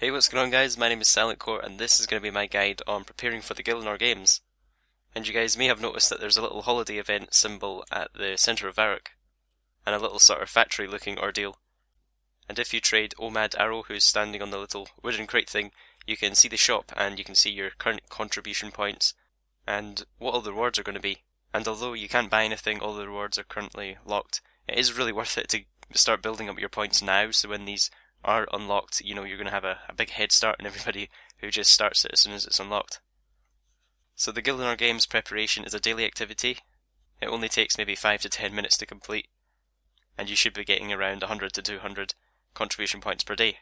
Hey, what's going on guys? My name is Silentcore and this is going to be my guide on preparing for the Gielinor Games. And you guys may have noticed that there's a little holiday event symbol at the centre of Varrock, and a little sort of factory looking ordeal. And if you trade Omad Arrow, who's standing on the little wooden crate thing, you can see the shop and you can see your current contribution points and what all the rewards are going to be. And although you can't buy anything, all the rewards are currently locked, it is really worth it to start building up your points now, so when these are unlocked, you know you're going to have a big head start on everybody who just starts it as soon as it's unlocked. So the Gielinor Games preparation is a daily activity. It only takes maybe 5 to 10 minutes to complete, and you should be getting around 100 to 200 contribution points per day.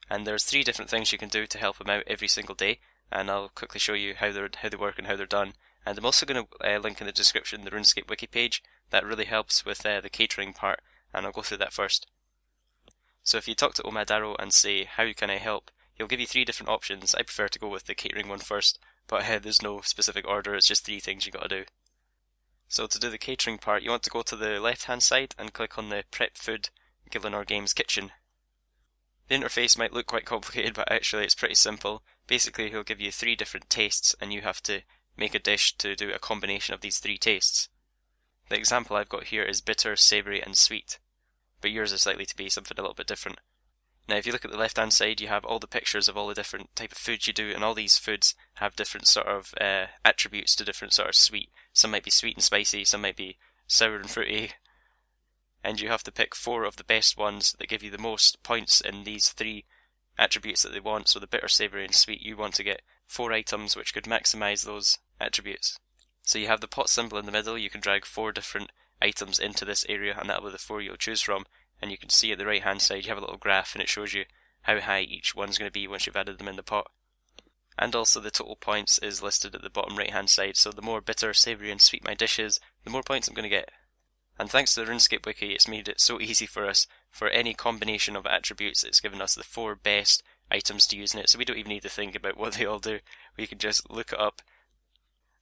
And there's 3 different things you can do to help them out every single day, and I'll quickly show you how they work and how they're done. And I'm also going to link in the description the RuneScape wiki page. That really helps with the catering part, and I'll go through that first. So if you talk to Omad Arrow and say, how can I help, he'll give you 3 different options. I prefer to go with the catering one first, but there's no specific order, it's just 3 things you got to do. So to do the catering part, you want to go to the left hand side and click on the Prep Food Gielinor Games Kitchen. The interface might look quite complicated, but actually it's pretty simple. Basically he'll give you 3 different tastes and you have to make a dish to do a combination of these 3 tastes. The example I've got here is bitter, savoury and sweet, but yours is likely to be something a little bit different. Now if you look at the left hand side, you have all the pictures of all the different type of foods you do, and all these foods have different sort of attributes to different sort of sweet. Some might be sweet and spicy, some might be sour and fruity, and you have to pick 4 of the best ones that give you the most points in these 3 attributes that they want. So the bitter, savoury and sweet, you want to get 4 items which could maximise those attributes. So you have the pot symbol in the middle, you can drag 4 different items into this area, and that'll be the 4 you'll choose from. And you can see at the right hand side you have a little graph and it shows you how high each one's going to be once you've added them in the pot. And also the total points is listed at the bottom right hand side, so the more bitter, savoury and sweet my dish is, the more points I'm going to get. And thanks to the RuneScape wiki, it's made it so easy for us. For any combination of attributes, it's given us the 4 best items to use in it, so we don't even need to think about what they all do. We can just look it up.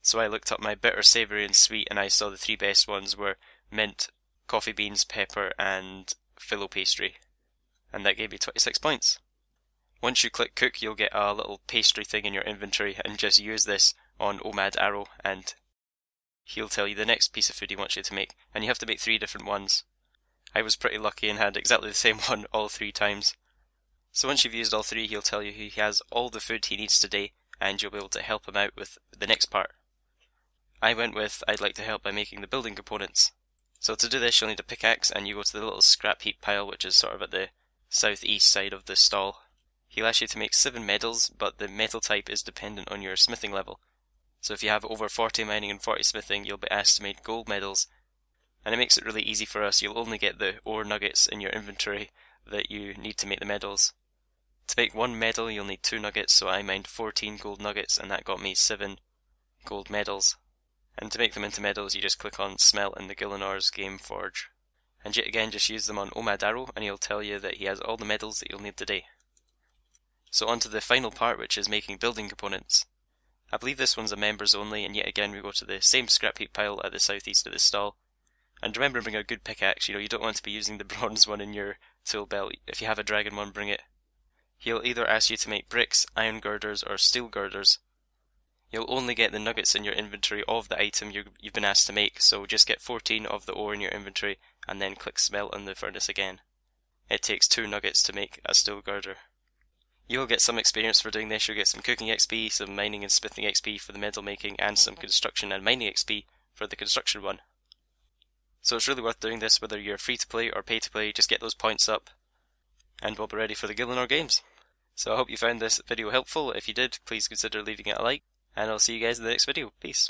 So I looked up my bitter, savoury and sweet, and I saw the 3 best ones were mint, coffee beans, pepper and phyllo pastry, and that gave me 26 points. Once you click cook, you'll get a little pastry thing in your inventory, and just use this on Omad Arrow and he'll tell you the next piece of food he wants you to make, and you have to make 3 different ones. I was pretty lucky and had exactly the same one all 3 times. So once you've used all 3, he'll tell you he has all the food he needs today, and you'll be able to help him out with the next part. I went with, I'd like to help by making the building components. So to do this you'll need a pickaxe, and you go to the little scrap heap pile which is sort of at the southeast side of the stall. He'll ask you to make 7 medals, but the metal type is dependent on your smithing level. So if you have over 40 mining and 40 smithing, you'll be asked to make gold medals. And it makes it really easy for us. You'll only get the ore nuggets in your inventory that you need to make the medals. To make 1 medal you'll need 2 nuggets, so I mined 14 gold nuggets and that got me 7 gold medals. And to make them into medals you just click on Smelt in the Gielinor's Game Forge. And yet again just use them on Omad Arrow and he'll tell you that he has all the medals that you'll need today. So on to the final part, which is making building components. I believe this one's a members only, and yet again we go to the same scrap heap pile at the southeast of the stall. And remember, bring a good pickaxe. You don't want to be using the bronze one in your tool belt. If you have a dragon one, bring it. He'll either ask you to make bricks, iron girders or steel girders. You'll only get the nuggets in your inventory of the item you've been asked to make, so just get 14 of the ore in your inventory and then click Smelt in the furnace again. It takes 2 nuggets to make a steel girder. You'll get some experience for doing this. You'll get some cooking XP, some mining and smithing XP for the medal making, and some construction and mining XP for the construction one. So it's really worth doing this whether you're free to play or pay to play. Just get those points up and we'll be ready for the Gielinor Games. So I hope you found this video helpful. If you did, please consider leaving it a like, and I'll see you guys in the next video. Peace.